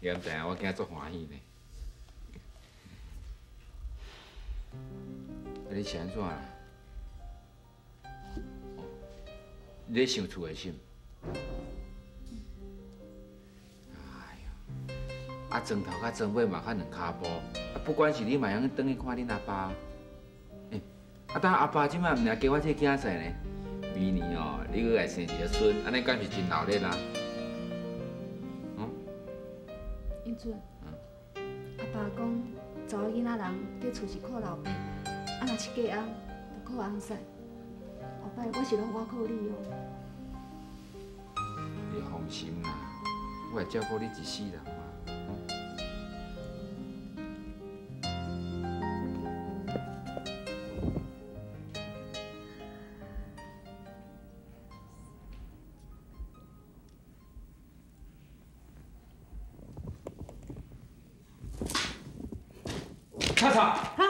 你毋知影，我今日足欢喜呢。啊，你是安怎啦？你咧想厝的心？哎呦，啊，庄头甲庄尾嘛较两骹步，啊，不管是你嘛通转去看恁阿爸。哎，啊，当阿爸即摆毋来加我这囝婿呢？明年哦，你搁来生一个孙，安尼敢是真闹热啊？英俊，阿爸讲，查某囡仔人伫厝是靠老爸，啊若是嫁翁，就靠翁婿。后摆我是拢我靠你哦。你放心啦，我会照顾你一世人嘛。卡莎，哈，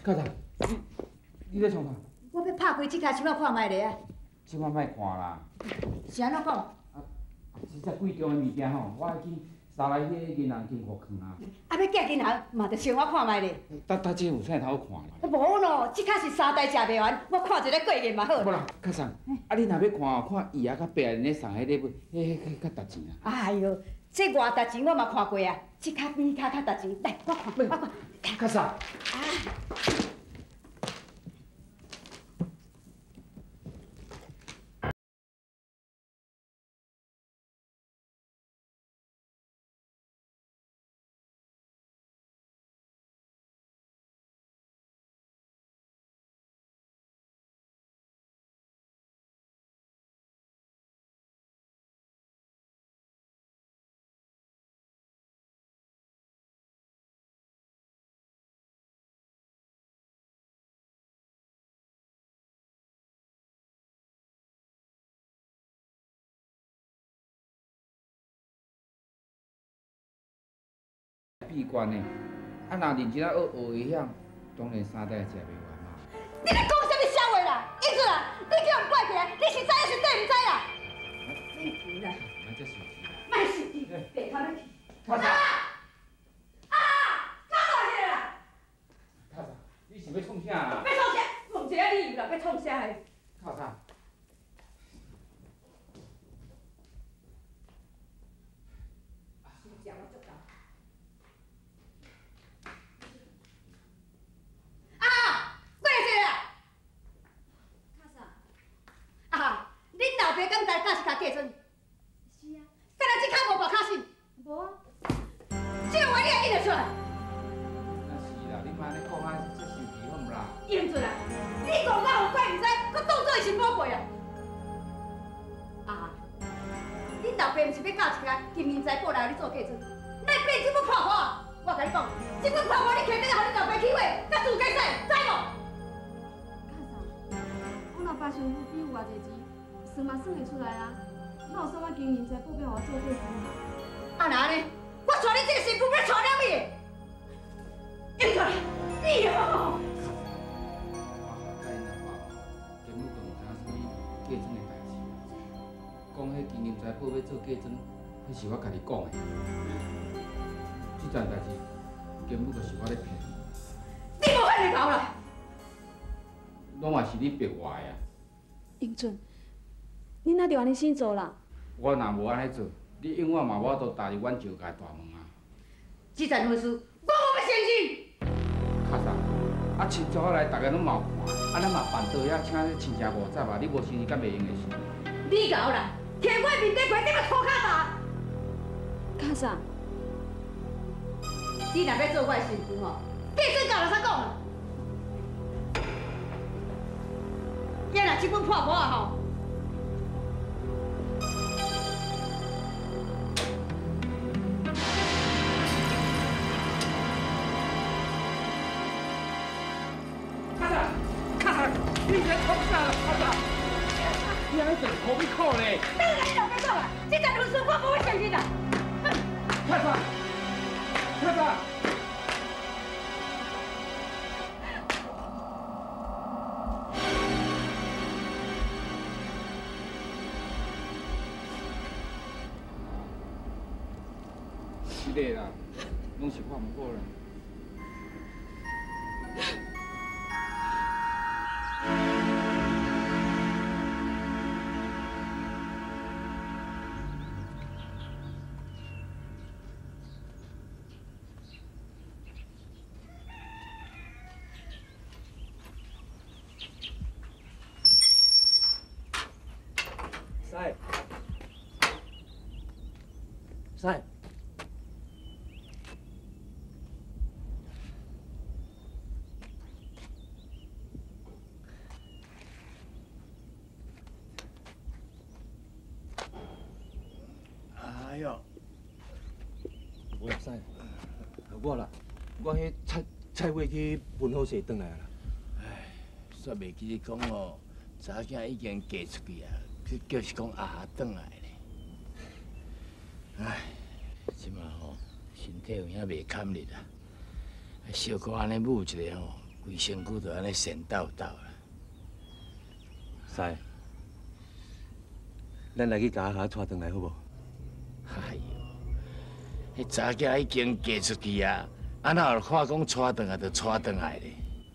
卡莎，你在创啥？我要拍开这台手仔看卖咧啊！即摆莫看啦。是安怎讲？实在贵重的物件吼，我要去沙来迄个银行金库藏啊。啊，要寄银行嘛，得先我看卖咧。搭这有啥通好看啦？无咯，这卡是三代食袂完，我看一个过瘾嘛好。不啦，卡桑，啊你若要看哦，看姨啊甲伯啊咧送迄礼物，迄较值钱啊。哎哟，这偌值钱我嘛看过啊，这卡比卡较值钱，来我看，我看。卡桑。啊。闭关呢，啊，若认真啊学一项，当然三代也食袂完嘛。你咧讲啥物笑话啦？英俊啊，你叫人怪起来，你是知还是对唔知啦？生气啦！莫这生气啦！莫生气，地头咧去。卡莎，搞落去啦！卡莎，你是要创啥啦？要创啥？问一下理由啦，要创啥的？卡莎。是讲我足够。过来坐啦！卡莎，啊，恁老爸敢知敢是甲嫁妆？是啊，敢若这骹无跋卡信？无啊，这个话你也印得出来？那是啦，你莫安尼讲啊，这生气好毋啦？英俊啊，你讲到有怪唔知，搁当作伊是宝贝啊！啊，恁老爸毋是要教一个金银财宝来你做嫁妆，那变这么破花？我甲你讲，这么破花你肯定互恁老爸起话，甲自家使，知无？卡莎，我若爸想付比有偌济钱，算嘛算会出来啊。哪有啥物金银财宝要我做嫁妆啊？啊那呢？我娶你这个媳妇要娶了你？英俊，你哦！我甲因阿爸根本就毋知影是嫁妆的代志。讲迄金银财宝要做嫁妆，迄是我家己讲的。这件代志根本就是我咧骗你。你无遐尼搞啦！拢嘛是你逼我的啊！英俊，你哪着安尼生做啦？我若无安尼做，你永远嘛无法度踏入阮赵家大门啊！这件婚事，我无要相信。卡莎，啊亲戚来，大家拢嘛有看，啊咱嘛办桌遐请亲戚50啊，你无生日敢袂用的是？你搞啦！摕我面顶揢，你要涂骹打！卡莎，你若要做我的媳妇吼，嫁妆到哪啥讲啊？也若这本破破啊吼！你在创啥啦，卡莎？你安尼就是苦逼苦咧！当然你老爸讲啊，这件婚事我不会相信的。卡莎，卡莎。是我唔好啦。塞，塞。哎呦，我塞，我啦，我迄菜尾去分好势转来啦。唉，煞袂记讲哦，查囝已经嫁出去啊。 佢就是讲阿下转来咧，唉，即马吼身体有影袂堪力啊，小可安尼母一个吼，规身躯都安尼跣抖抖啦。塞，咱来去甲阿下带转来好无？哎呦，迄查囝已经嫁出去啊，啊哪有看讲带转来就带转来咧？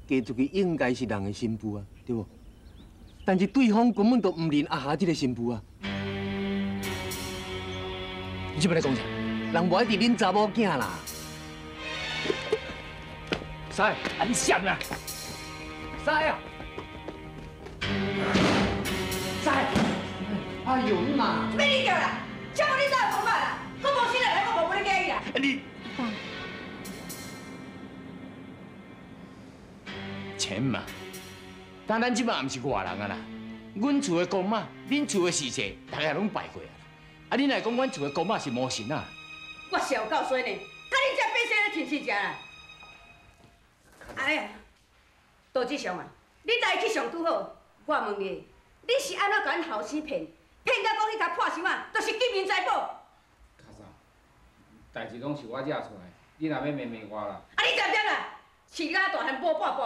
嫁出去应该是人的新妇啊，对无？ 但是对方根本就唔认阿霞这个新妇啊！你这边在讲啥？人无爱伫恁查某囝啦。塞，啊你闪啦！塞啊！塞！哎呦你妈！要你叫啦，请问你哪有讲法啦？我无生下来，我无要你嫁伊啦。你爸，钱嘛。 但咱即摆毋是外人啊啦，阮厝的公妈，恁厝的事情，大家拢拜过啊。啊，恁来讲，阮厝的公妈是魔神啊！我是有够衰呢，看你这百姓咧挺生食啦。哎呀，杜志祥啊，你来去上拄好。我问你，你是安怎甲阮后生骗？骗到讲迄甲破伤啊，都是金银财宝。卡啥？代志拢是我惹出来，你若要骂我啦。啊，你点点啦，饲甲大汉补半步，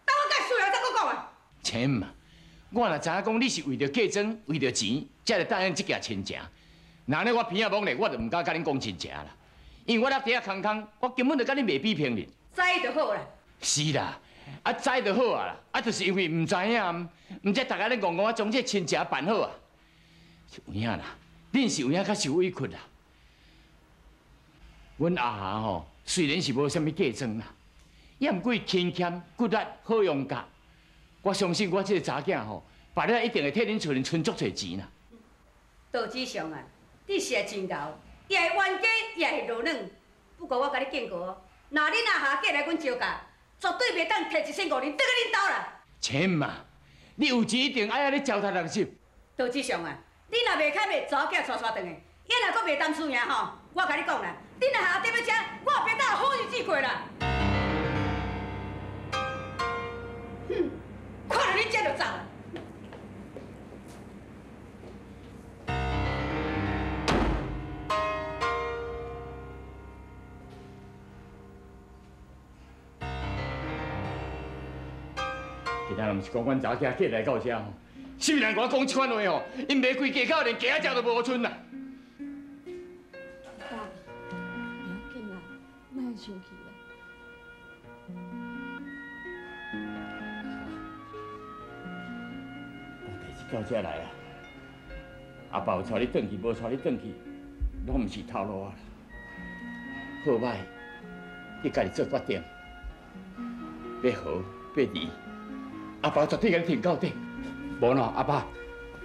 等我甲输了再讲啊。 钱嘛，我若知影讲你是为着嫁妆、为着钱，才来答应这件亲情。那呢，我偏啊懵咧，我就唔敢甲恁讲亲情啦。因为我落地啊空空，我根本就甲恁袂比平哩。知就好啦。是啦，啊知就好啊啦，啊就是因为唔知影，唔知大家咧戆戆啊将这亲情办好啊。有影啦，恁是有影较受委屈啦。阮阿霞吼，虽然是无啥物嫁妆啦，也毋过勤俭、骨力、好用家。 我相信我这个查囝吼，白日一定会替恁厝里存足侪钱啦。杜志祥啊，你是会真牛，也会冤家，也会落软。不过我甲你警告哦，若恁阿下嫁来阮招家，绝对袂当摕15000倒去恁兜啦。钱嘛，你有钱一定爱安尼糟蹋人心。杜志祥啊，你若袂开袂查某囝带转来，伊若阁袂担输赢吼，我甲你讲啦，恁阿下踮要遮，我也别当好日子过啦。哼！ 看到你这就走了。今仔若毋是讲阮查囝嫁来到遮吼，什么人甲我讲这款话吼，因卖规家口连鸡仔食都无剩啦。爸，不要紧啦，莫生气啦。 到遮来啊！阿爸有带你转去，无带你转去，拢毋是头路啊！好歹，你家己做决定，要好要离，阿爸绝对甲你挺到底。无喏，阿爸，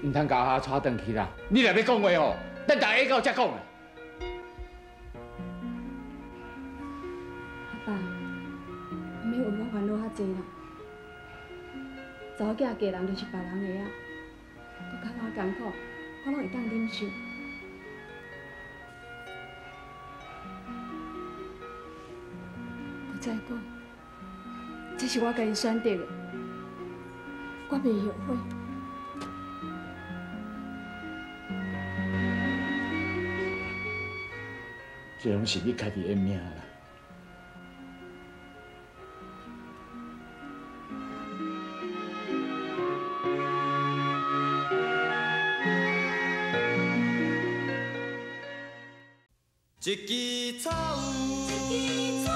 唔通甲阿带转去啦！你若要讲话吼，等大家到才讲啦。阿爸，免为我烦恼遐济啦。查某囝嫁人就是别人的啊。 佮较我艰苦，我拢会当忍受。再讲，这是我家己选择的，我袂后悔。这拢是你家己的命啦。一枝草，一枝草。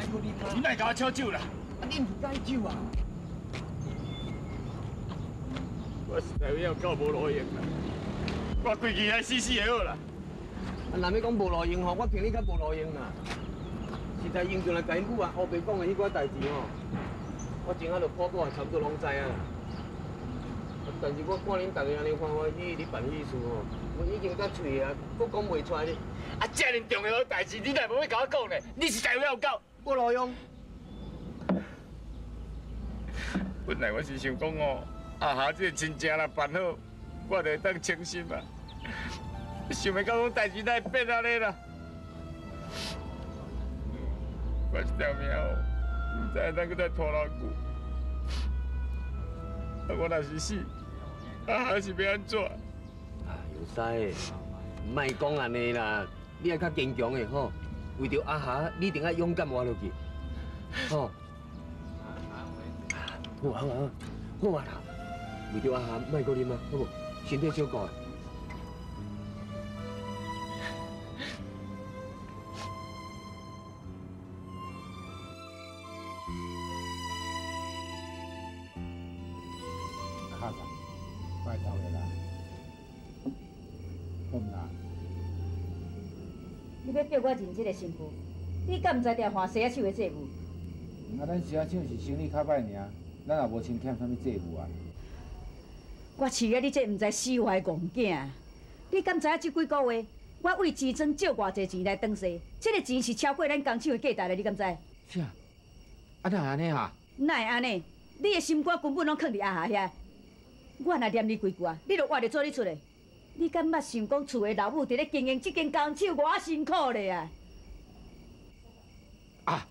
再过啉啊！你莫甲我抢酒啦！啊，恁唔解酒啊？我实在要到无路用啦，我规气来死死就好啦。啊，若要讲无路用吼，我听你较无路用啦。实在用上来甲因母啊、后爸讲的迄寡代志吼，我前下就跑步啊，差不多拢知啊。但是我看恁大家安尼欢欢喜喜哩办喜事吼，我已经到嘴啊，我讲袂出来哩。啊，遮尔重要的代志，你哪无要甲我讲呢？你是台湾有够？无路用。本来我是想讲哦，阿霞这个亲情若办好，我就会当清心啊。想袂到讲代志哪会变安尼啦？我这条命哦，唔知会当搁再拖偌久。啊，我若是死，阿霞是要安怎？啊，有使，莫讲安尼啦，你要较坚强的吼。为着阿霞，你一定要勇敢活落去，吼。好啊好啊，好啊啦，为着阿霞，莫搁啉啊，好无？身体照顾。卡上，拜托的啦，好唔啦？你要叫我认这个媳妇，你敢唔知条换洗手的债务？啊，咱洗啊手是生意较歹尔，咱也无欠欠啥物债务啊。我饲啊你这唔知死怀戆囝，你敢知影这几个月我为自尊借偌济钱来转世？这个钱是超过咱工厂的价值的，你敢知？是啊，啊哪会安尼哈？哪会安尼？你的心肝根本拢放伫阿下遐。我若念你几句啊，你就活得做你出来。你敢捌想讲厝的老母伫咧经营这间工厂偌辛苦咧啊？啊，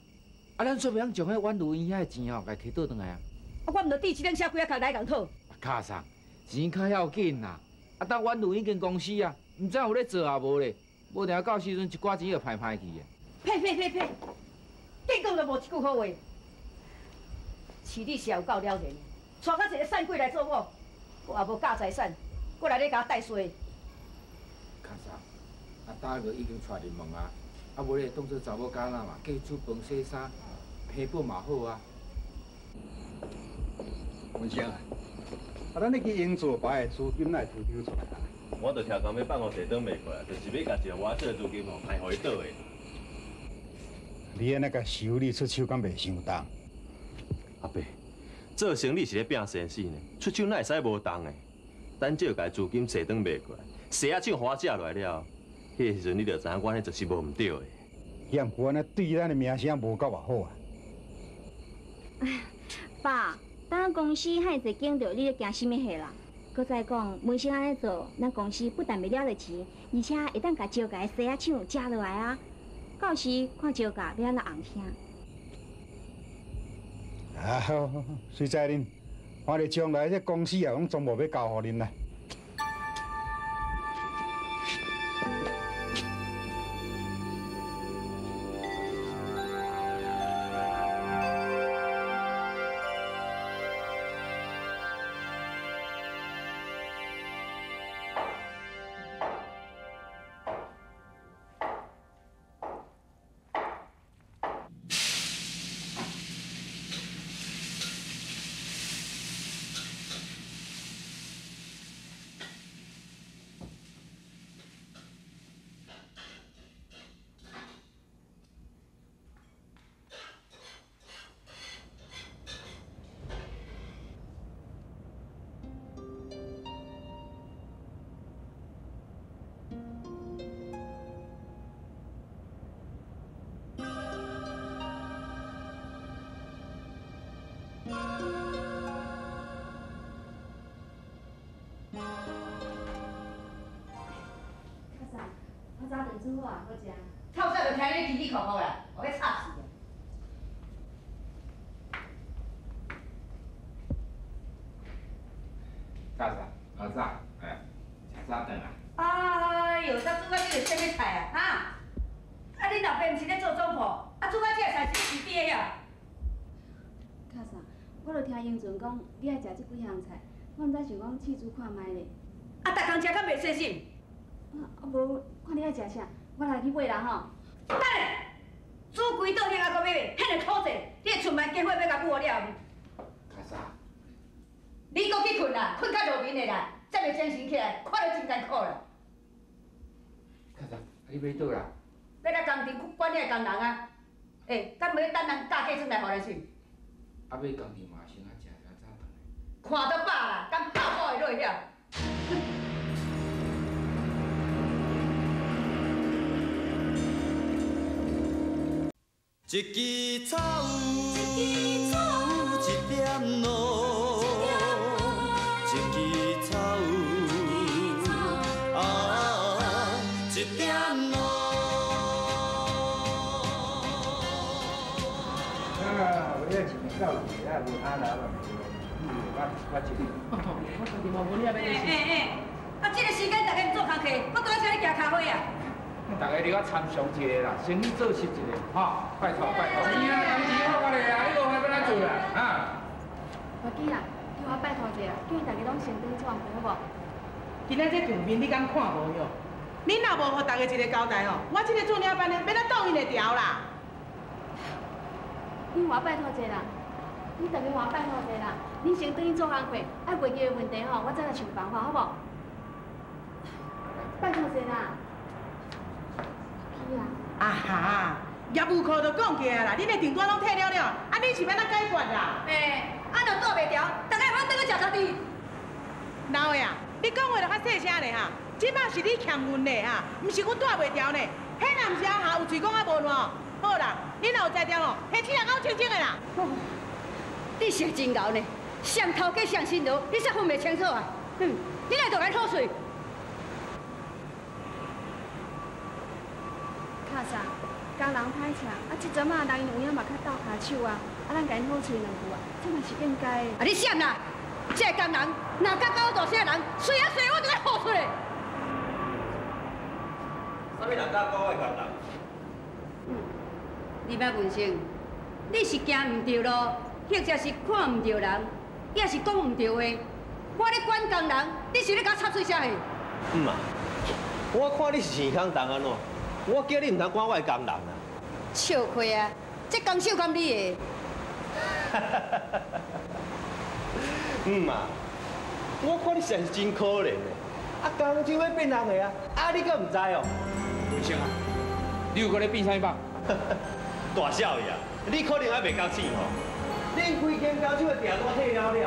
咱做袂通将迄阮录音遐的钱吼，甲摕倒转来啊！我毋着第一张写几啊壳来共讨。卡上钱较要紧啦，啊，当阮录音间公司啊，唔知有咧做啊无咧，无定到时阵一寡钱就歹歹去啊。呸呸呸呸！见讲就无一句好话。饲你是有够了然，带到一个散鬼来做我，我也无嫁财产，我来咧甲我带衰。卡上，啊，大哥已经带入门啊，啊，无咧当做查某囡仔嘛，计煮饭洗衫，平本嘛好啊。文生啊，啊，咱咧去营造牌的资金来抽抽出来啊？我就听讲要放互地长卖过来，就是要甲一个外省的资金吼，卖互伊倒的。你安尼甲收你出手，敢袂伤重？阿伯，做生意是咧拼生死呢，出手哪会使无重的？等少甲资金地长卖过来，洗啊抢花借落来了，迄个时阵你就知影我迄就是无毋对的。嫌过安尼对咱的名声无够偌好啊！爸，咱公司遐济景着，你咧惊什么货啦？搁再讲，门生安尼做，咱公司不但袂了着钱，而且会当甲招家洗啊抢借落来啊！到时看招家要安怎红听。啊，好，好，随在恁，看你将来这公司也拢全部要交互恁啦。煮好啊，好食。透早就听你叽叽哭哭啦，我要吵死啊！早上，老早，哎，吃早顿啊？哎呦，咱煮到这个什么菜啊？哈？啊，恁老爸毋是咧做总铺，啊，煮到这个菜是你爹呀？卡啥？我著听英俊讲，你爱食这几项菜，我毋知想讲试煮看卖咧。啊，逐工食较袂细心。啊，无看你爱食啥，我来去买啦吼。等下，煮煮规桌遐啊，搁要卖，遐尼土济，你的厝蛮计划要甲补了？卡莎，你搁去困啦，困较路面的啦，才袂精神起来，看着真艰苦啦。卡莎，你要倒啦？要来工地管理的工人啊，敢袂等人加价转来互咱算？啊，要工地嘛先啊食早饭的。看到饱啦，敢泡泡会落遐？一枝草有一点露，一枝草有一点露。我这钱够了，无阿拉了，我一日。我家己嘛无了要啊，这个时间大家做工课，我拄仔请你行咖啡啊。大家你较参详一下啦，生意做实一个，吼，拜托拜托。钱啊，工钱我甲你啊，你无法要咱做啦，啊。无记啦，叫我拜托一下，叫伊大家拢先转做好无？今仔这场面你敢看无哟？恁若无互大家一个交代吼，我这个做领班的要咱挡伊会调啦。你我拜托一下啦，你大家我拜托一下啦，恁先转去做工课，爱袂记的问题吼，我再来想办法，好无？拜托一下啦。啊哈，业务课就讲起来啦，恁的订单拢退了了，啊，恁是要哪解决啦？若带袂调，大家反倒去食茶滴。老的啊，你讲话就较细声咧哈，即摆是你欠阮的哈，毋是阮带袂调呢。迄若毋是啊哈，有嘴讲啊无烂。好啦，恁若有才调哦，迄天人咬清清的啦。你是真牛呢，上头家上辛劳，你煞分袂清楚啊？你来就来吐水。卡莎，工人歹请，即阵啊，人有影嘛较斗骹手啊，咱甲因好吹两句啊，这嘛是应该的。你闪啦！这个工人，若甲搞大声人，随我就来吼出来。啥物人甲搞我的工人？你莫问声，你是行毋对路，或者是看毋对人，也是讲毋对话。我咧管工人，你是咧甲插嘴啥的？啊，我看你是钱空重安怎？我叫你唔通管我的工人啊！笑亏啊！这工手敢你的？啊，我看你实在是真可怜的，啊，工厂要变人的啊，啊，你阁唔知哦？文生啊，你有搁咧变啥吧？大少爷，你可能还袂够醒吼！恁规间工厂的订单退了了，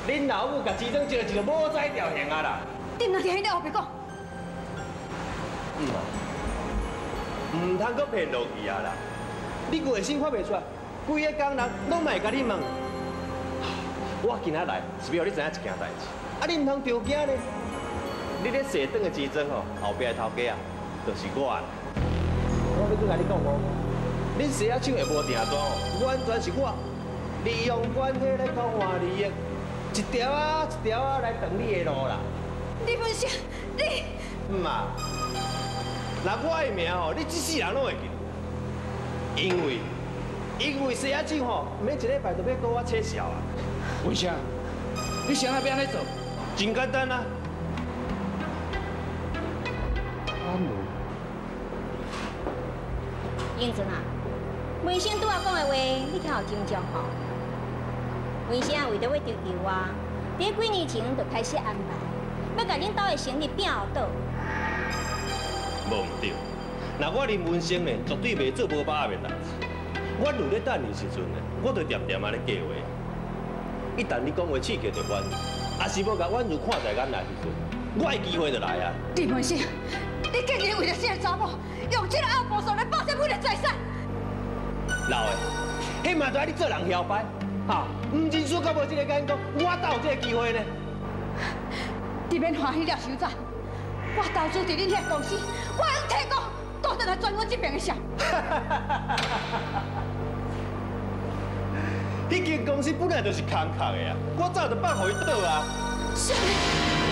恁老母甲钱庄借一个无在调型啊啦！你哪听你后壁讲？唔通阁骗落去啊啦！你外心看袂出来，规个工人拢卖甲你问。我今仔来是要你知影一件代志，啊，你唔通着惊呢！你咧踅转的钱庄吼，后壁的头家啊，就是我啦。我要搁甲你讲哦，恁踅仔厂的无订单哦，完全是我利用关系来交换利益，一条啊一条啊来断你的路啦。你文生，你啊，那我的名吼，你一世人拢会记。因为踅仔厂吼，每一礼拜都要跟我扯销啊。文生，你想要要安尼做？真简单啊。英俊啊，文生拄仔讲的话，你听有真重吼。文生啊，为着要追求我，伫几年前就开始安排，要甲恁兜的生意变后倒。无毋对，那我林文生呢，绝对袂做无把握的代志。我如咧等你时阵呢，我就点点啊咧计划。一旦你讲话刺激着阮，也是要甲阮如看在眼内时阵，我的机会就来啊！李文生，你竟然为了这个查某，用这个拗步数来保证我的财产！老的，迄嘛都爱你做人摇摆，哈！唔认输，到无这个眼光，我倒有这个机会呢。你免欢喜了，首长，我投资伫恁遐公司，我用提供，多得来转我这边的项。迄间公司本来就是空壳的啊，我早就放互伊倒啊。什么？